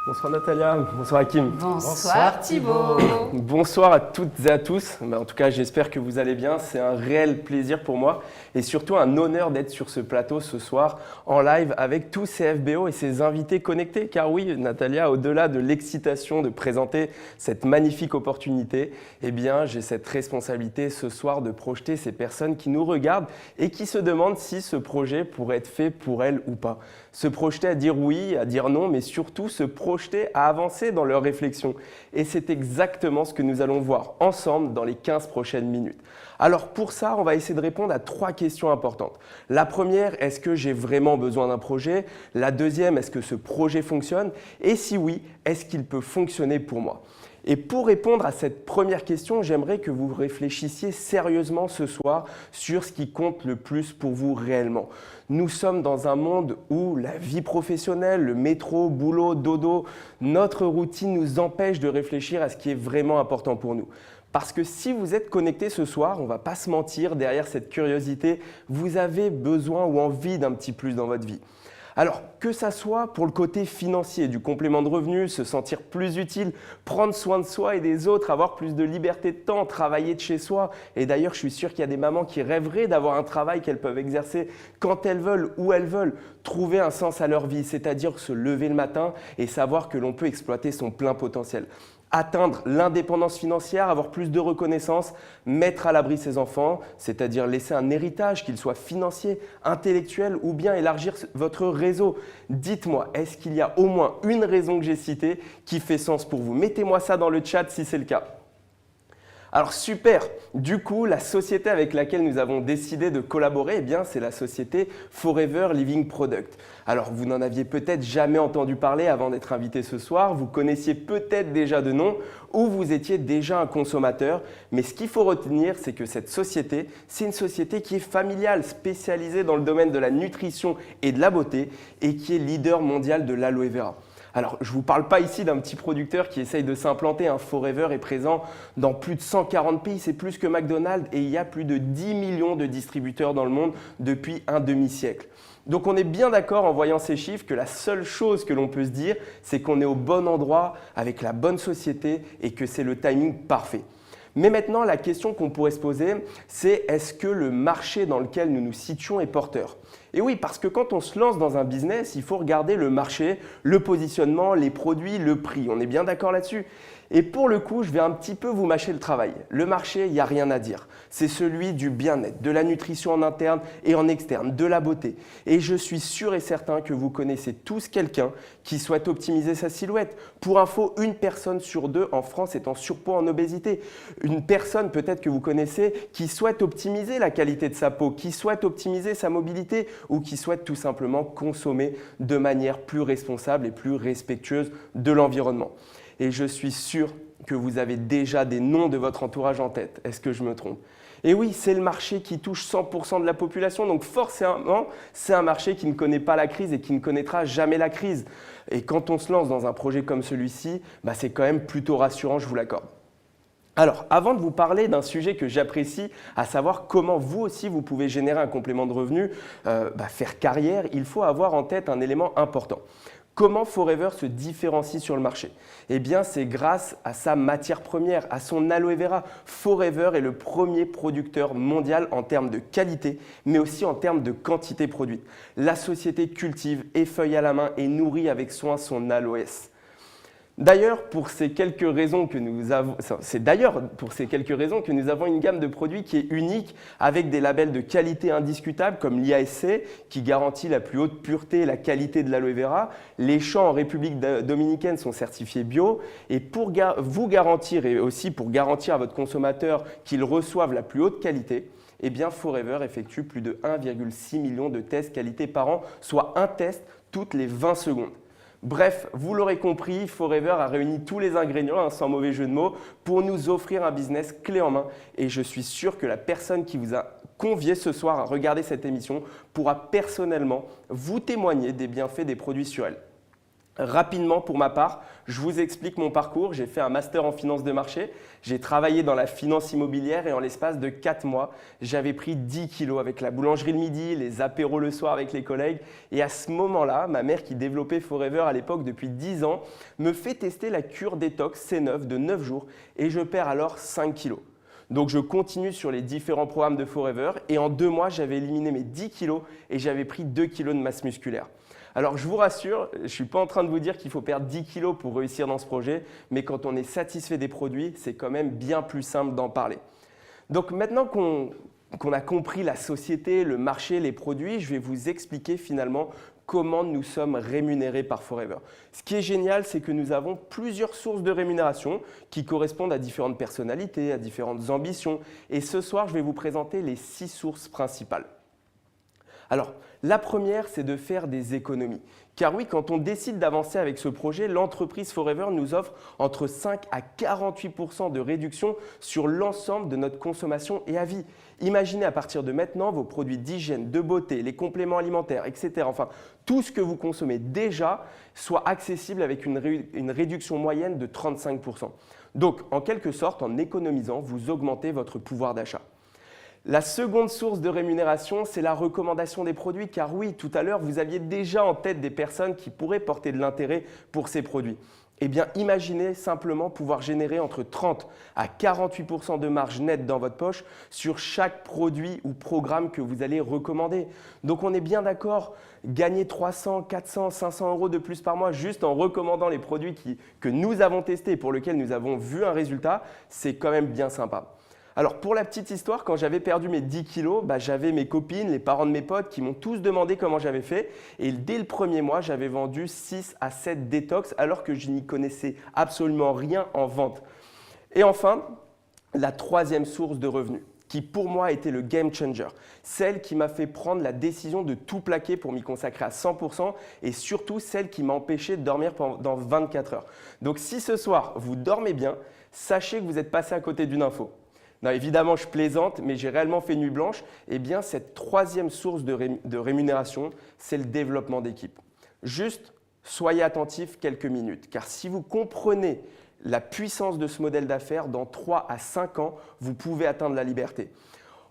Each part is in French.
Bonsoir Natalia, bonsoir Hakim. Bonsoir Thibaut. Bonsoir à toutes et à tous. En tout cas, j'espère que vous allez bien. C'est un réel plaisir pour moi et surtout un honneur d'être sur ce plateau ce soir en live avec tous ces FBO et ces invités connectés. Car oui, Natalia, au-delà de l'excitation de présenter cette magnifique opportunité, eh bien, j'ai cette responsabilité ce soir de projeter ces personnes qui nous regardent et qui se demandent si ce projet pourrait être fait pour elles ou pas. Se projeter à dire oui, à dire non, mais surtout se projeter à avancer dans leurs réflexions. Et c'est exactement ce que nous allons voir ensemble dans les 15 prochaines minutes. Alors pour ça, on va essayer de répondre à 3 questions importantes. La première, est-ce que j'ai vraiment besoin d'un projet? La deuxième, est-ce que ce projet fonctionne? Et si oui, est-ce qu'il peut fonctionner pour moi? Et pour répondre à cette première question, j'aimerais que vous réfléchissiez sérieusement ce soir sur ce qui compte le plus pour vous réellement. Nous sommes dans un monde où la vie professionnelle, le métro, boulot, dodo, notre routine nous empêche de réfléchir à ce qui est vraiment important pour nous. Parce que si vous êtes connecté ce soir, on ne va pas se mentir, derrière cette curiosité, vous avez besoin ou envie d'un petit plus dans votre vie. Alors, que ça soit pour le côté financier, du complément de revenus, se sentir plus utile, prendre soin de soi et des autres, avoir plus de liberté de temps, travailler de chez soi. Et d'ailleurs, je suis sûr qu'il y a des mamans qui rêveraient d'avoir un travail qu'elles peuvent exercer quand elles veulent, où elles veulent, trouver un sens à leur vie, c'est-à-dire se lever le matin et savoir que l'on peut exploiter son plein potentiel. Atteindre l'indépendance financière, avoir plus de reconnaissance, mettre à l'abri ses enfants, c'est-à-dire laisser un héritage, qu'il soit financier, intellectuel ou bien élargir votre réseau. Dites-moi, est-ce qu'il y a au moins une raison que j'ai citée qui fait sens pour vous? Mettez-moi ça dans le chat si c'est le cas. Alors super, du coup, la société avec laquelle nous avons décidé de collaborer, eh bien, c'est la société Forever Living Product. Alors vous n'en aviez peut-être jamais entendu parler avant d'être invité ce soir, vous connaissiez peut-être déjà de nom ou vous étiez déjà un consommateur, mais ce qu'il faut retenir, c'est que cette société, c'est une société qui est familiale, spécialisée dans le domaine de la nutrition et de la beauté et qui est leader mondial de l'aloe vera. Alors, je ne vous parle pas ici d'un petit producteur qui essaye de s'implanter. Forever est présent dans plus de 140 pays, c'est plus que McDonald's et il y a plus de 10 millions de distributeurs dans le monde depuis un demi-siècle. Donc on est bien d'accord en voyant ces chiffres que la seule chose que l'on peut se dire, c'est qu'on est au bon endroit avec la bonne société et que c'est le timing parfait. Mais maintenant, la question qu'on pourrait se poser, c'est est-ce que le marché dans lequel nous nous situons est porteur? Et oui, parce que quand on se lance dans un business, il faut regarder le marché, le positionnement, les produits, le prix. On est bien d'accord là-dessus? Et pour le coup, je vais un petit peu vous mâcher le travail. Le marché, il n'y a rien à dire. C'est celui du bien-être, de la nutrition en interne et en externe, de la beauté. Et je suis sûr et certain que vous connaissez tous quelqu'un qui souhaite optimiser sa silhouette. Pour info, une personne sur 2 en France est en surpoids, en obésité. Une personne peut-être que vous connaissez qui souhaite optimiser la qualité de sa peau, qui souhaite optimiser sa mobilité ou qui souhaite tout simplement consommer de manière plus responsable et plus respectueuse de l'environnement. Et je suis sûr que vous avez déjà des noms de votre entourage en tête. Est-ce que je me trompe? Et oui, c'est le marché qui touche 100% de la population, donc forcément, c'est un marché qui ne connaît pas la crise et qui ne connaîtra jamais la crise. Et quand on se lance dans un projet comme celui-ci, c'est quand même plutôt rassurant, je vous l'accorde. Alors, avant de vous parler d'un sujet que j'apprécie, à savoir comment vous aussi vous pouvez générer un complément de revenu, faire carrière, il faut avoir en tête un élément important. Comment Forever se différencie sur le marché? Eh bien, c'est grâce à sa matière première, à son aloe vera. Forever est le premier producteur mondial en termes de qualité, mais aussi en termes de quantité produite. La société cultive, effeuille à la main et nourrit avec soin son aloès. D'ailleurs, pour ces quelques raisons que nous avons une gamme de produits qui est unique avec des labels de qualité indiscutables comme l'IASC qui garantit la plus haute pureté et la qualité de l'aloe vera. Les champs en République dominicaine sont certifiés bio et pour vous garantir et aussi pour garantir à votre consommateur qu'il reçoive la plus haute qualité, eh bien Forever effectue plus de 1,6 million de tests qualité par an, soit un test toutes les 20 secondes. Bref, vous l'aurez compris, Forever a réuni tous les ingrédients, sans mauvais jeu de mots, pour nous offrir un business clé en main. Et je suis sûr que la personne qui vous a convié ce soir à regarder cette émission pourra personnellement vous témoigner des bienfaits des produits sur elle. Rapidement, pour ma part, je vous explique mon parcours. J'ai fait un master en finance de marché. J'ai travaillé dans la finance immobilière et en l'espace de 4 mois, j'avais pris 10 kilos avec la boulangerie le midi, les apéros le soir avec les collègues. Et à ce moment-là, ma mère qui développait Forever à l'époque depuis 10 ans, me fait tester la cure détox C9 de 9 jours et je perds alors 5 kilos. Donc je continue sur les différents programmes de Forever et en 2 mois, j'avais éliminé mes 10 kilos et j'avais pris 2 kilos de masse musculaire. Alors je vous rassure, je ne suis pas en train de vous dire qu'il faut perdre 10 kilos pour réussir dans ce projet, mais quand on est satisfait des produits, c'est quand même bien plus simple d'en parler. Donc maintenant qu'on a compris la société, le marché, les produits, je vais vous expliquer finalement comment nous sommes rémunérés par Forever. Ce qui est génial, c'est que nous avons plusieurs sources de rémunération qui correspondent à différentes personnalités, à différentes ambitions. Et ce soir, je vais vous présenter les 6 sources principales. Alors, la première, c'est de faire des économies. Car oui, quand on décide d'avancer avec ce projet, l'entreprise Forever nous offre entre 5 à 48% de réduction sur l'ensemble de notre consommation et à vie. Imaginez à partir de maintenant vos produits d'hygiène, de beauté, les compléments alimentaires, etc. Enfin, tout ce que vous consommez déjà soit accessible avec une réduction moyenne de 35%. Donc, en quelque sorte, en économisant, vous augmentez votre pouvoir d'achat. La seconde source de rémunération, c'est la recommandation des produits, car oui, tout à l'heure, vous aviez déjà en tête des personnes qui pourraient porter de l'intérêt pour ces produits. Eh bien, imaginez simplement pouvoir générer entre 30 à 48% de marge nette dans votre poche sur chaque produit ou programme que vous allez recommander. Donc, on est bien d'accord, gagner 300, 400, 500 euros de plus par mois juste en recommandant les produits que nous avons testés et pour lesquels nous avons vu un résultat, c'est quand même bien sympa. Alors pour la petite histoire, quand j'avais perdu mes 10 kilos, j'avais mes copines, les parents de mes potes qui m'ont tous demandé comment j'avais fait. Et dès le premier mois, j'avais vendu 6 à 7 détox alors que je n'y connaissais absolument rien en vente. Et enfin, la troisième source de revenus, qui pour moi était le game changer, celle qui m'a fait prendre la décision de tout plaquer pour m'y consacrer à 100% et surtout celle qui m'a empêché de dormir pendant 24 heures. Donc si ce soir vous dormez bien, sachez que vous êtes passé à côté d'une info. Non, évidemment, je plaisante, mais j'ai réellement fait nuit blanche. Eh bien, cette troisième source de rémunération, c'est le développement d'équipe. Juste, soyez attentifs quelques minutes, car si vous comprenez la puissance de ce modèle d'affaires, dans 3 à 5 ans, vous pouvez atteindre la liberté.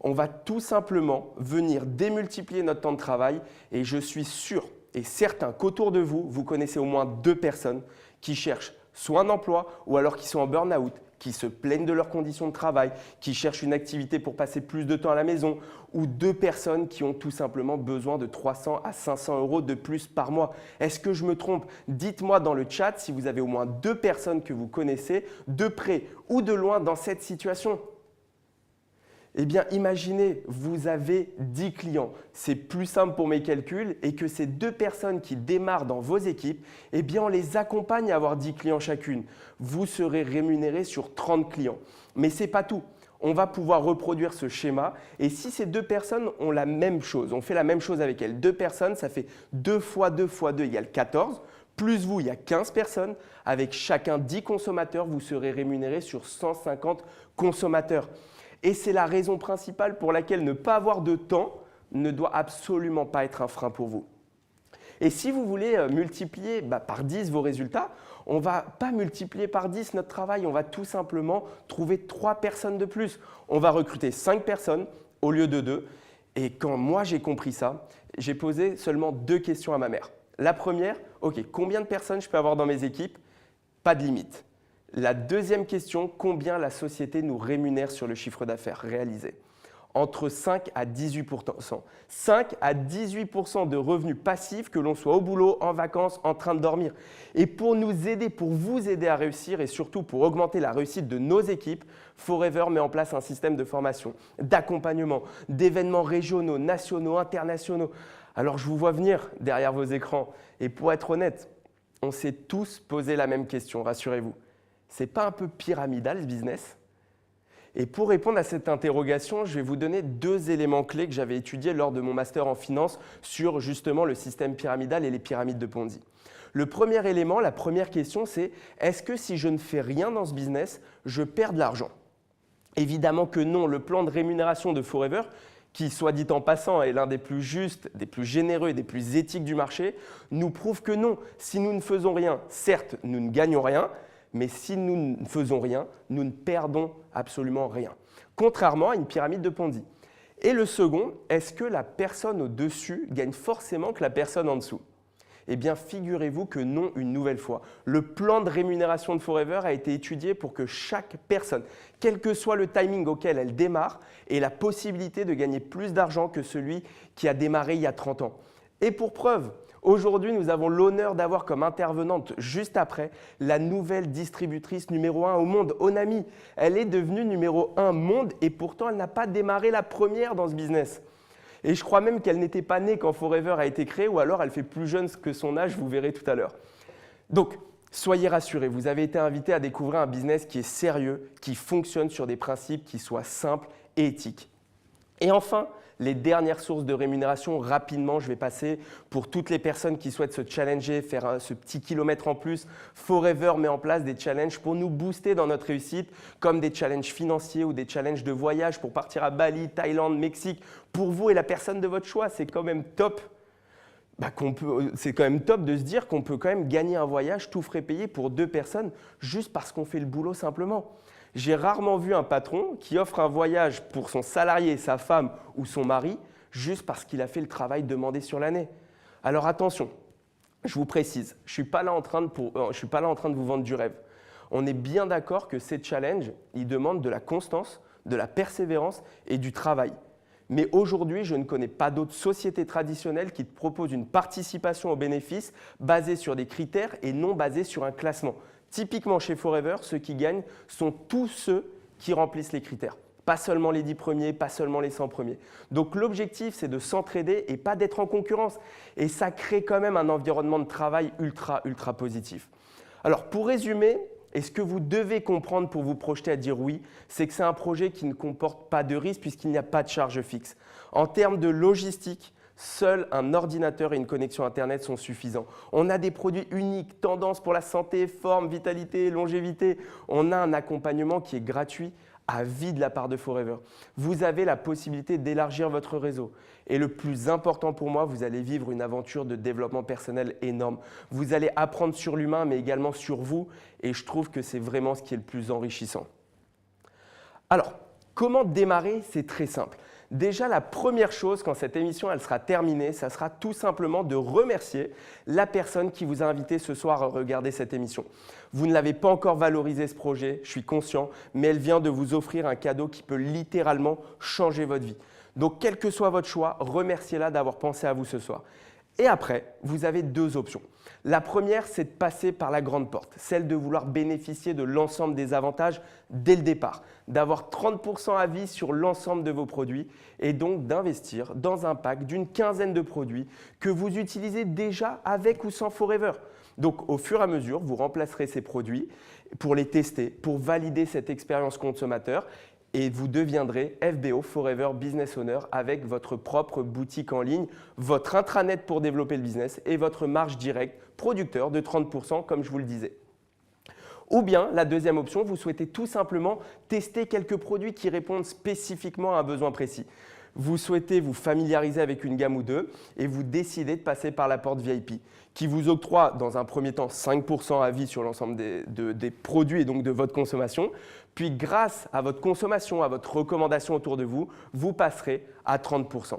On va tout simplement venir démultiplier notre temps de travail et je suis sûr et certain qu'autour de vous, vous connaissez au moins 2 personnes qui cherchent soit un emploi ou alors qui sont en burn-out, qui se plaignent de leurs conditions de travail, qui cherchent une activité pour passer plus de temps à la maison, ou 2 personnes qui ont tout simplement besoin de 300 à 500 euros de plus par mois. Est-ce que je me trompe? Dites-moi dans le chat si vous avez au moins 2 personnes que vous connaissez, de près ou de loin, dans cette situation. Eh bien, imaginez, vous avez 10 clients. C'est plus simple pour mes calculs et que ces 2 personnes qui démarrent dans vos équipes, eh bien, on les accompagne à avoir 10 clients chacune. Vous serez rémunéré sur 30 clients. Mais ce n'est pas tout. On va pouvoir reproduire ce schéma et si ces 2 personnes ont la même chose, on fait la même chose avec elles. 2 personnes, ça fait 2 fois 2 fois 2 égale 14. Plus vous, il y a 15 personnes. Avec chacun 10 consommateurs, vous serez rémunéré sur 150 consommateurs. Et c'est la raison principale pour laquelle ne pas avoir de temps ne doit absolument pas être un frein pour vous. Et si vous voulez multiplier par 10 vos résultats, on ne va pas multiplier par 10 notre travail, on va tout simplement trouver 3 personnes de plus. On va recruter 5 personnes au lieu de 2. Et quand moi j'ai compris ça, j'ai posé seulement 2 questions à ma mère. La première, ok, combien de personnes je peux avoir dans mes équipes? Pas de limite. La deuxième question, combien la société nous rémunère sur le chiffre d'affaires réalisé? Entre 5 à 18%. 5 à 18% de revenus passifs, que l'on soit au boulot, en vacances, en train de dormir. Et pour nous aider, pour vous aider à réussir et surtout pour augmenter la réussite de nos équipes, Forever met en place un système de formation, d'accompagnement, d'événements régionaux, nationaux, internationaux. Alors je vous vois venir derrière vos écrans. Et pour être honnête, on s'est tous posé la même question, rassurez-vous. C'est pas un peu pyramidal ce business? Et pour répondre à cette interrogation, je vais vous donner 2 éléments clés que j'avais étudiés lors de mon master en finance sur justement le système pyramidal et les pyramides de Ponzi. Le premier élément, la première question, c'est est-ce que si je ne fais rien dans ce business, je perds de l'argent? Évidemment que non, le plan de rémunération de Forever, qui, soit dit en passant, est l'un des plus justes, des plus généreux et des plus éthiques du marché, nous prouve que non, si nous ne faisons rien, certes, nous ne gagnons rien, mais si nous ne faisons rien, nous ne perdons absolument rien. Contrairement à une pyramide de Ponzi. Et le second, est-ce que la personne au-dessus gagne forcément que la personne en dessous? Eh bien, figurez-vous que non une nouvelle fois. Le plan de rémunération de Forever a été étudié pour que chaque personne, quel que soit le timing auquel elle démarre, ait la possibilité de gagner plus d'argent que celui qui a démarré il y a 30 ans. Et pour preuve, aujourd'hui, nous avons l'honneur d'avoir comme intervenante juste après la nouvelle distributrice numéro 1 au monde, Onami. Elle est devenue numéro 1 monde et pourtant elle n'a pas démarré la première dans ce business. Et je crois même qu'elle n'était pas née quand Forever a été créé, ou alors elle fait plus jeune que son âge, vous verrez tout à l'heure. Donc, soyez rassurés, vous avez été invité à découvrir un business qui est sérieux, qui fonctionne sur des principes qui soient simples et éthiques. Et enfin, les dernières sources de rémunération, rapidement, je vais passer pour toutes les personnes qui souhaitent se challenger, faire ce petit kilomètre en plus. Forever met en place des challenges pour nous booster dans notre réussite, comme des challenges financiers ou des challenges de voyage pour partir à Bali, Thaïlande, Mexique. Pour vous et la personne de votre choix, c'est quand même top. C'est quand même top de se dire qu'on peut quand même gagner un voyage tout frais payé pour 2 personnes juste parce qu'on fait le boulot simplement. J'ai rarement vu un patron qui offre un voyage pour son salarié, sa femme ou son mari juste parce qu'il a fait le travail demandé sur l'année. Alors attention, je vous précise, je ne suis pas là en train de vous vendre du rêve. On est bien d'accord que ces challenges, ils demandent de la constance, de la persévérance et du travail. Mais aujourd'hui, je ne connais pas d'autres sociétés traditionnelles qui te proposent une participation aux bénéfices basée sur des critères et non basée sur un classement. Typiquement chez Forever, ceux qui gagnent sont tous ceux qui remplissent les critères. Pas seulement les 10 premiers, pas seulement les 100 premiers. Donc l'objectif, c'est de s'entraider et pas d'être en concurrence. Et ça crée quand même un environnement de travail ultra positif. Alors pour résumer, et ce que vous devez comprendre pour vous projeter à dire oui, c'est que c'est un projet qui ne comporte pas de risque puisqu'il n'y a pas de charge fixe. En termes de logistique, seul un ordinateur et une connexion Internet sont suffisants. On a des produits uniques, tendances pour la santé, forme, vitalité, longévité. On a un accompagnement qui est gratuit à vie de la part de Forever. Vous avez la possibilité d'élargir votre réseau. Et le plus important pour moi, vous allez vivre une aventure de développement personnel énorme. Vous allez apprendre sur l'humain, mais également sur vous. Et je trouve que c'est vraiment ce qui est le plus enrichissant. Alors, comment démarrer? C'est très simple. Déjà, la première chose, quand cette émission elle sera terminée, ça sera tout simplement de remercier la personne qui vous a invité ce soir à regarder cette émission. Vous ne l'avez pas encore valorisé ce projet, je suis conscient, mais elle vient de vous offrir un cadeau qui peut littéralement changer votre vie. Donc, quel que soit votre choix, remerciez-la d'avoir pensé à vous ce soir. Et après, vous avez 2 options. La première, c'est de passer par la grande porte, celle de vouloir bénéficier de l'ensemble des avantages dès le départ, d'avoir 30% à vie sur l'ensemble de vos produits et donc d'investir dans un pack d'une 15aine de produits que vous utilisez déjà avec ou sans Forever. Donc, au fur et à mesure, vous remplacerez ces produits pour les tester, pour valider cette expérience consommateur. Et vous deviendrez FBO, Forever Business Owner, avec votre propre boutique en ligne, votre intranet pour développer le business et votre marge directe producteur de 30%, comme je vous le disais. Ou bien, la deuxième option, vous souhaitez tout simplement tester quelques produits qui répondent spécifiquement à un besoin précis. Vous souhaitez vous familiariser avec une gamme ou deux et vous décidez de passer par la porte VIP qui vous octroie dans un premier temps 5% à vie sur l'ensemble des produits et donc de votre consommation. Puis grâce à votre consommation, à votre recommandation autour de vous, vous passerez à 30%.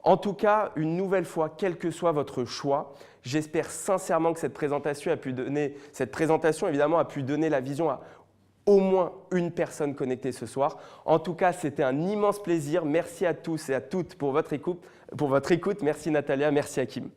En tout cas, une nouvelle fois, quel que soit votre choix, j'espère sincèrement que cette présentation évidemment a pu donner la vision à au moins une personne connectée ce soir. En tout cas, c'était un immense plaisir. Merci à tous et à toutes pour votre écoute. Merci Natalia, merci Hakim.